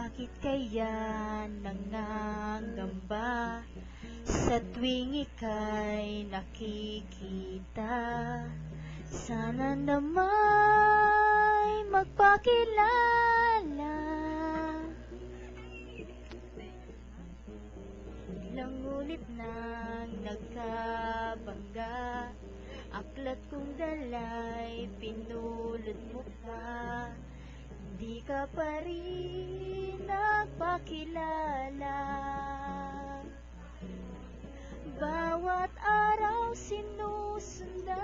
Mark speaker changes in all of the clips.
Speaker 1: Bakit kaya nangangamba sa tuwing ika'y nakikita? Sana nama'y magpakilala. Ilang ulit nang nagkabangga, aklat kong dala'y pinulot mo pa. Di ka pa rin nagpakilala. Bawat araw sinusundan,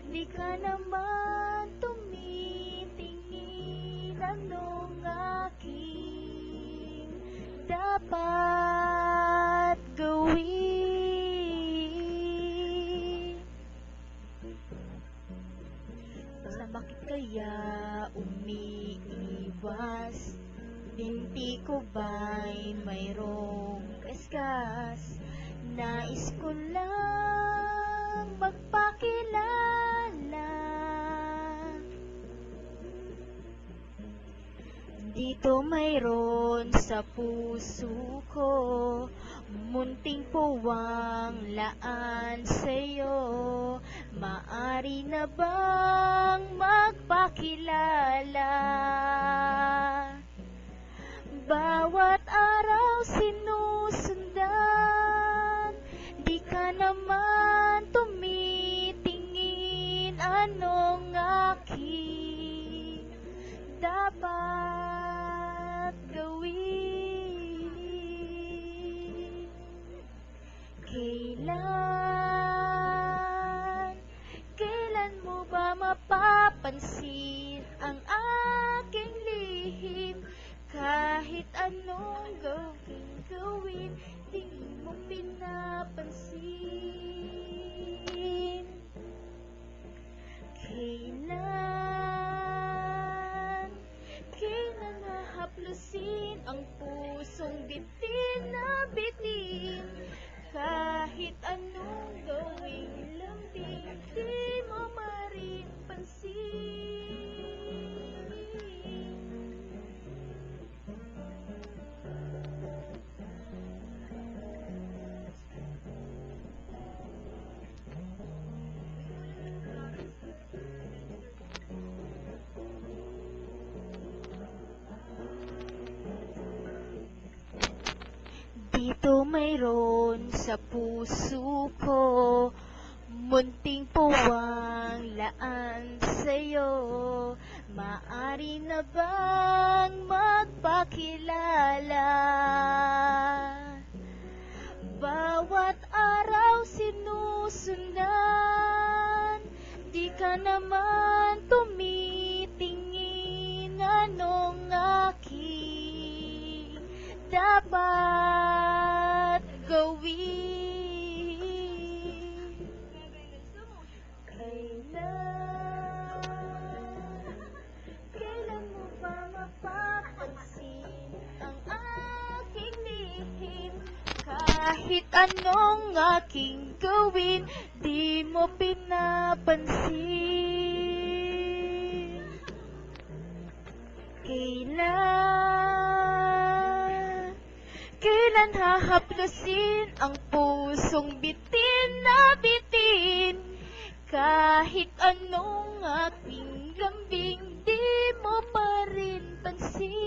Speaker 1: di ka naman tumitingin. Anong aking dapat gawin? Basta bakit kaya umiiwas? Binti ko ba'y mayroong kaskas? Nais ko lang magpakilala. Dito mayroon sa puso ko munting puwang laan sa'yo. Maari na bang magpakilala? Bawat araw sinusundan, di ka naman tumitingin. Anong aking dapat gawin? Kailan mo ba mapapansin ang aking lihim? Kahit anong gawin, di mo pinapansin. Kailan hahaplusin ang pusong bitin na bitin? Kahit anong gawing lambing, di mo marin pansin. Dito mayroon sa puso ko munting puwang laan sa'yo. Maari na bang magpakilala? Bawat araw sinusundan, di ka naman tumitingin. Anong aking dapat gawin? Kailan mo ba mapapansin ang aking lihim? Kahit anong aking gawin, di mo pinapansin. Kailan hahaplusin ang pusong bitin na bitin? Kahit anong aking lambing, di mo pa rin pansin.